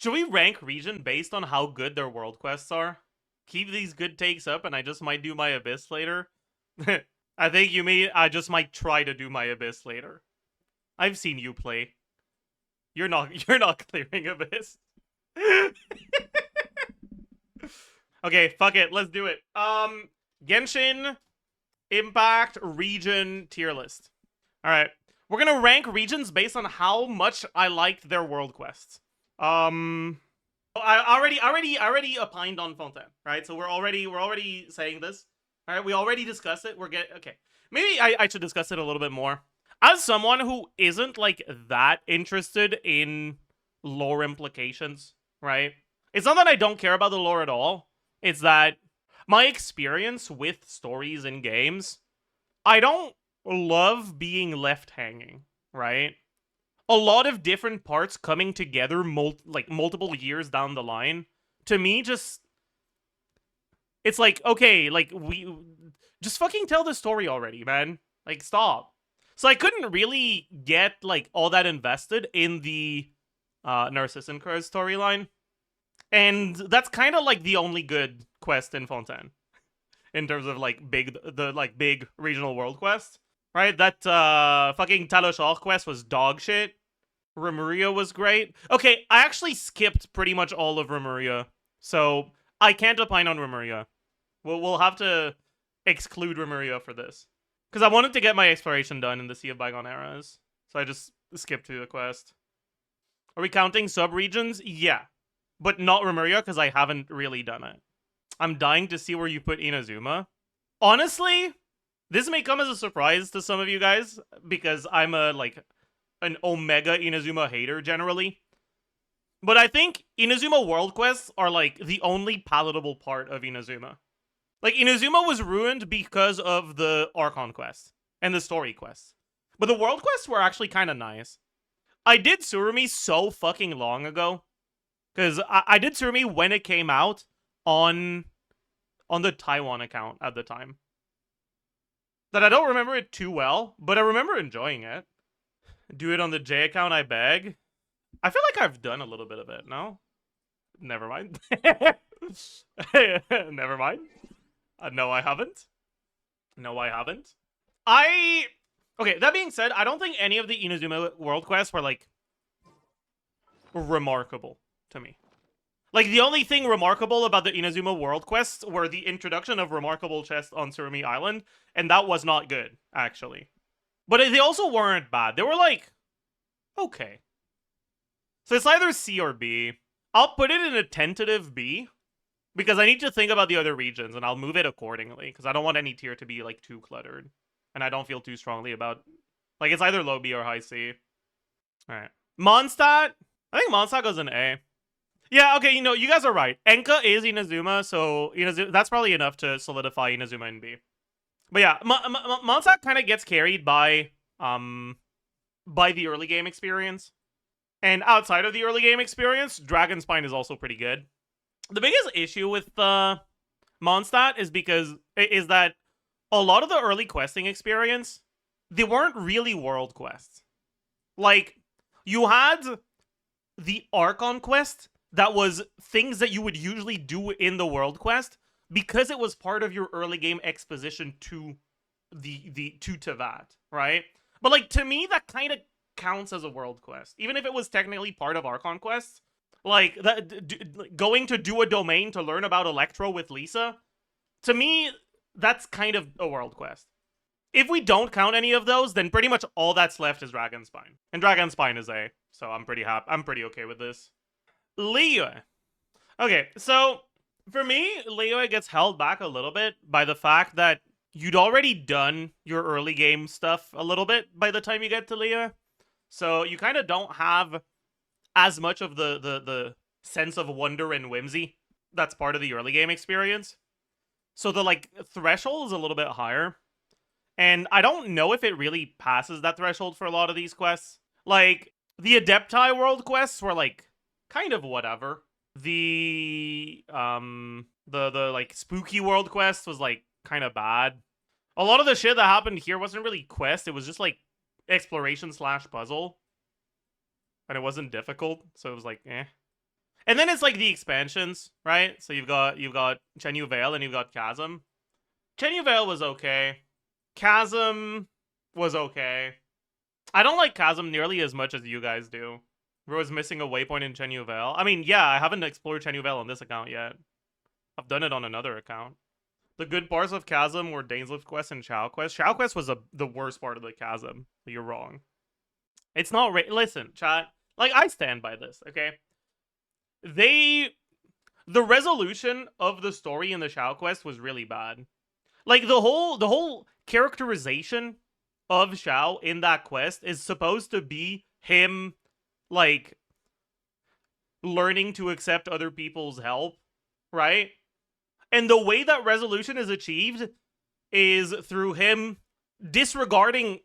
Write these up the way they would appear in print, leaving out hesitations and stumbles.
Should we rank region based on how good their world quests are? Keep these good takes up, and I just might do my Abyss later. I think you mean I just might try to do my Abyss later. I've seen you play. You're not clearing Abyss. Okay, fuck it, let's do it. Genshin Impact region tier list. All right, we're gonna rank regions based on how much I liked their world quests. I already opined on Fontaine, right? So we're already saying this. All right, we already discussed it. Okay. Maybe I should discuss it a little bit more. As someone who isn't like that interested in lore implications, right? It's not that I don't care about the lore at all. It's that my experience with stories in games, I don't love being left hanging, right? A lot of different parts coming together multiple years down the line, to me, just it's like, okay, like we just fucking tell the story already, man. Like, stop. So I couldn't really get like all that invested in the Narcissus Curse storyline. And that's kind of like the only good quest in Fontaine in terms of like big regional world quest. Right? That fucking Taloshor quest was dog shit. Remuria was great. Okay, I actually skipped pretty much all of Remuria, so I can't opine on Remuria. We'll have to exclude Remuria for this. Because I wanted to get my exploration done in the Sea of Bygone Eras, so I just skipped through the quest. Are we counting sub-regions? Yeah. But not Remuria, because I haven't really done it. I'm dying to see where you put Inazuma. Honestly, this may come as a surprise to some of you guys, because I'm an Omega Inazuma hater generally. But I think Inazuma world quests are like the only palatable part of Inazuma. Like, Inazuma was ruined because of the Archon quest and the story quests. But the world quests were actually kind of nice. I did Tsurumi so fucking long ago. Because I did Tsurumi when it came out on the Taiwan account at the time. That I don't remember it too well, but I remember enjoying it. Do it on the J account, I beg. I feel like I've done a little bit of it, no? Never mind. Never mind. No, I haven't. No, I haven't. Okay, that being said, I don't think any of the Inazuma world quests were, like, remarkable to me. Like, the only thing remarkable about the Inazuma world quests were the introduction of remarkable chests on Tsurumi Island, and that was not good, actually. But they also weren't bad. They were, like, okay. So it's either C or B. I'll put it in a tentative B, because I need to think about the other regions, and I'll move it accordingly, because I don't want any tier to be, like, too cluttered. And I don't feel too strongly about... Like, it's either low B or high C. Alright. Mondstadt? I think Mondstadt goes in A. Yeah, okay, you guys are right. Enka is Inazuma, so that's probably enough to solidify Inazuma in B. But yeah, Mondstadt kind of gets carried by the early game experience. And outside of the early game experience, Dragonspine is also pretty good. The biggest issue with Mondstadt is that a lot of the early questing experience, they weren't really world quests. Like, you had the Archon quest that was things that you would usually do in the world quest because it was part of your early game exposition to to Teyvat, right? But like, to me, that kind of counts as a world quest, even if it was technically part of Archon quests. Like, going to do a domain to learn about Electro with Lisa, to me, that's kind of a world quest. If we don't count any of those, then pretty much all that's left is Dragonspine. And Dragonspine is A, so I'm pretty happy. I'm pretty okay with this. Liyue. Okay, so for me, Liyue gets held back a little bit by the fact that you'd already done your early game stuff a little bit by the time you get to Liyue. So you kind of don't have as much of the sense of wonder and whimsy that's part of the early game experience. So the, like, threshold is a little bit higher. And I don't know if it really passes that threshold for a lot of these quests. Like, the Adepti world quests were, like, kind of whatever. The like, spooky world quest was, like, kind of bad. A lot of the shit that happened here wasn't really quest. It was just, like, exploration / puzzle. And it wasn't difficult, so it was like, eh. And then it's like the expansions, right? So you've got Chenyu Vale and you've got Chasm. Chenyu Vale was okay. Chasm was okay. I don't like Chasm nearly as much as you guys do. We're always missing a waypoint in Chenyu Vale. I mean, yeah, I haven't explored Chenyu Vale on this account yet. I've done it on another account. The good parts of Chasm were Dainslift Quest and Shao Quest. Shao Quest was the worst part of the Chasm. You're wrong. It's not listen, chat. Like, I stand by this, okay? The resolution of the story in the Shao Quest was really bad. Like, the whole characterization of Shao in that quest is supposed to be him, like, learning to accept other people's help, right? And the way that resolution is achieved is through him disregarding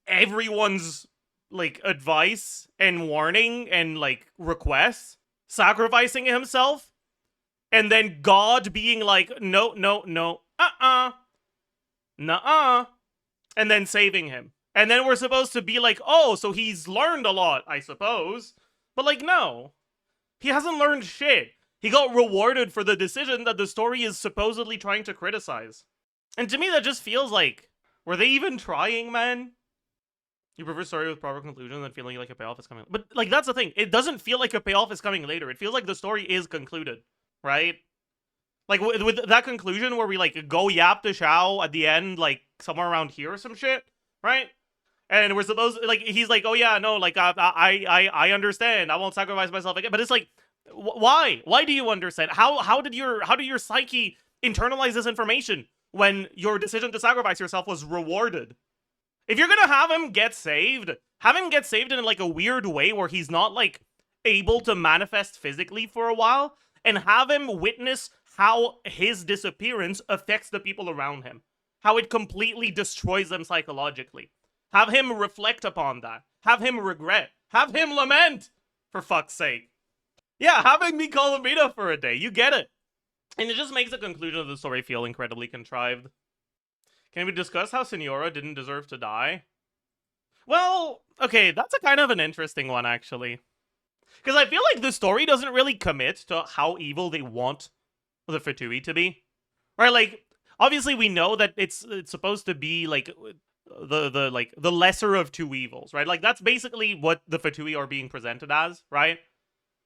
everyone's, like, advice and warning and, like, requests, sacrificing himself, and then God being like, no, nuh-uh, and then saving him. And then we're supposed to be like, oh, so he's learned a lot, I suppose. But, like, no. He hasn't learned shit. He got rewarded for the decision that the story is supposedly trying to criticize. And to me, that just feels like, were they even trying, man? You prefer story with proper conclusion than feeling like a payoff is coming. But, like, that's the thing. It doesn't feel like a payoff is coming later. It feels like the story is concluded, right? Like, with that conclusion where we, like, go yap to Shao at the end, like, somewhere around here or some shit, right? And we're supposed to, like, he's like, oh yeah, no, like, I understand. I won't sacrifice myself again. But it's like, why? Why do you understand? How did your psyche internalize this information when your decision to sacrifice yourself was rewarded? If you're gonna have him get saved in, like, a weird way where he's not, like, able to manifest physically for a while, and have him witness how his disappearance affects the people around him. How it completely destroys them psychologically. Have him reflect upon that. Have him regret. Have him lament! For fuck's sake. Yeah, having me call Amita for a day. You get it. And it just makes the conclusion of the story feel incredibly contrived. Can we discuss how Signora didn't deserve to die? Well, okay, that's a kind of an interesting one, actually. Because I feel like the story doesn't really commit to how evil they want the Fatui to be. Right, like, obviously we know that it's supposed to be, like, the lesser of two evils, right? Like, that's basically what the Fatui are being presented as, right?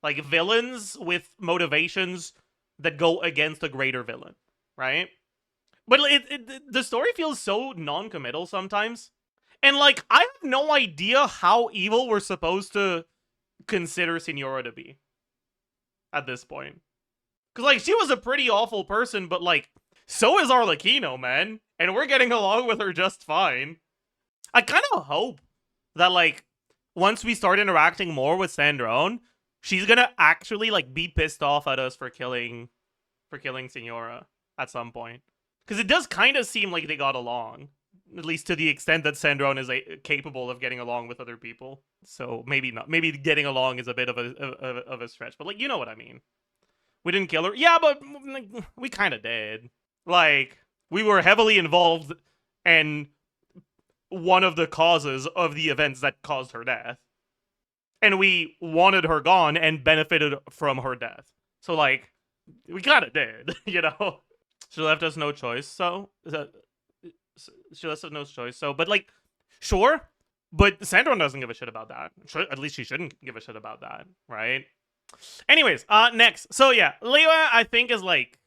Like, villains with motivations that go against a greater villain, right? But the story feels so non-committal sometimes. And, like, I have no idea how evil we're supposed to consider Signora to be at this point. Because, like, she was a pretty awful person, but, like, so is Arlecchino, man. And we're getting along with her just fine. I kind of hope that, like, once we start interacting more with Sandrone, she's gonna actually, like, be pissed off at us for killing Signora at some point. Because it does kind of seem like they got along. At least to the extent that Sandrone is capable of getting along with other people. So maybe not. Maybe getting along is a bit of a stretch. But, like, you know what I mean. We didn't kill her. Yeah, but, like, we kind of did. Like, we were heavily involved in one of the causes of the events that caused her death. And we wanted her gone and benefited from her death. So, like, we kind of did, you know? She left us no choice, so... She left us no choice, so... But, like, sure, but Sandrone doesn't give a shit about that. At least she shouldn't give a shit about that, right? Anyways, next. So, yeah, Liyue, I think, is, like,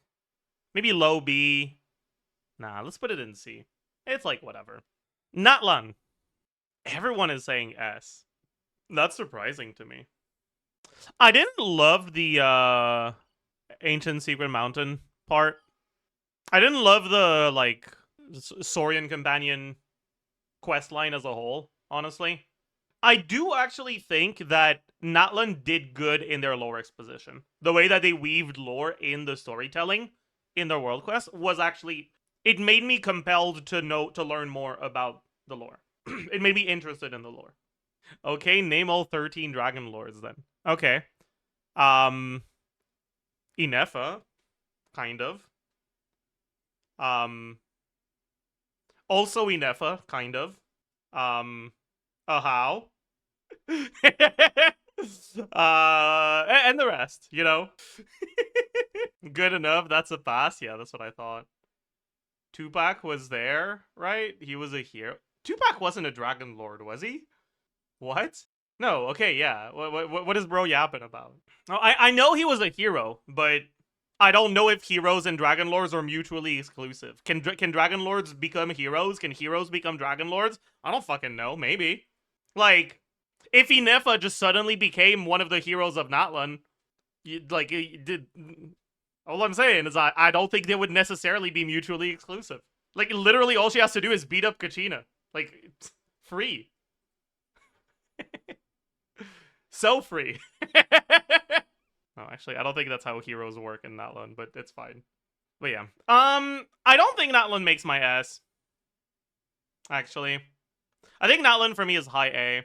maybe low B. Nah, let's put it in C. It's, like, whatever. Natlan. Everyone is saying S. That's surprising to me. I didn't love the, Ancient Secret Mountain part. I didn't love the, like, Saurian Companion questline as a whole, honestly. I do actually think that Natlan did good in their lore exposition. The way that they weaved lore in the storytelling in their world quest was actually... It made me compelled to learn more about the lore. It made me interested in the lore. Okay, name all 13 Dragon Lords then. Okay. Inefa, kind of. Also Inefa, kind of. Ahau. And the rest, you know? Good enough, that's a pass. Yeah, that's what I thought. Tupac was there, right? He was a hero. Tupac wasn't a Dragon Lord, was he? What? No, okay, yeah. What is bro yapping about? Oh, I know he was a hero, but I don't know if heroes and Dragon Lords are mutually exclusive. Can Dragon Lords become heroes? Can heroes become Dragon Lords? I don't fucking know. Maybe. Like, if Inefa just suddenly became one of the heroes of Natlan, all I'm saying is I don't think they would necessarily be mutually exclusive. Like, literally all she has to do is beat up Kachina. Like, free. So free. Oh, actually, I don't think that's how heroes work in Natlan, but it's fine. But yeah. I don't think Natlan makes my S. Actually. I think Natlan for me is high A.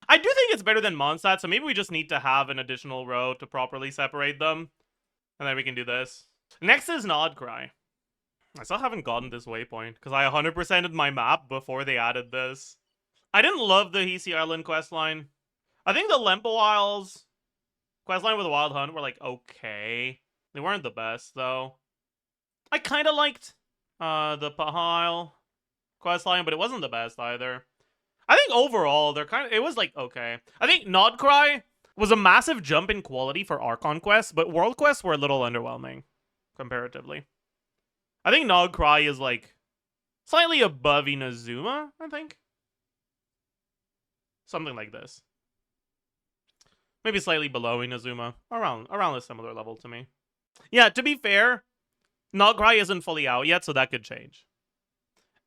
I do think it's better than Mondstadt, so maybe we just need to have an additional row to properly separate them. And then we can do this. Next is Nodcry. I still haven't gotten this waypoint, because I 100%ed my map before they added this. I didn't love the Hisi Island questline. I think the Lempo Isles questline with the Wild Hunt were, like, okay. They weren't the best, though. I kind of liked the Pahile questline, but it wasn't the best either. I think overall, it was, like, okay. I think Nodcry was a massive jump in quality for Archon quests, but World quests were a little underwhelming, comparatively. I think Nodcry is, like, slightly above Inazuma, I think. Something like this. Maybe slightly below Inazuma. Around a similar level to me. Yeah, to be fair, Nodcry isn't fully out yet, so that could change.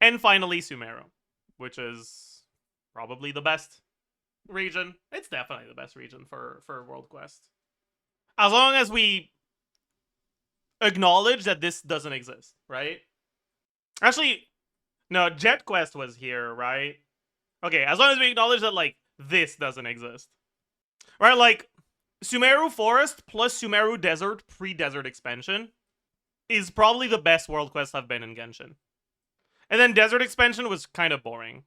And finally, Sumeru, which is probably the best region. It's definitely the best region for World Quest. As long as we acknowledge that this doesn't exist, right? Actually, no, Jet Quest was here, right? Okay, as long as we acknowledge that, like, this doesn't exist. Right, like, Sumeru Forest plus Sumeru Desert pre-Desert expansion is probably the best World Quest I've been in Genshin. And then Desert expansion was kind of boring.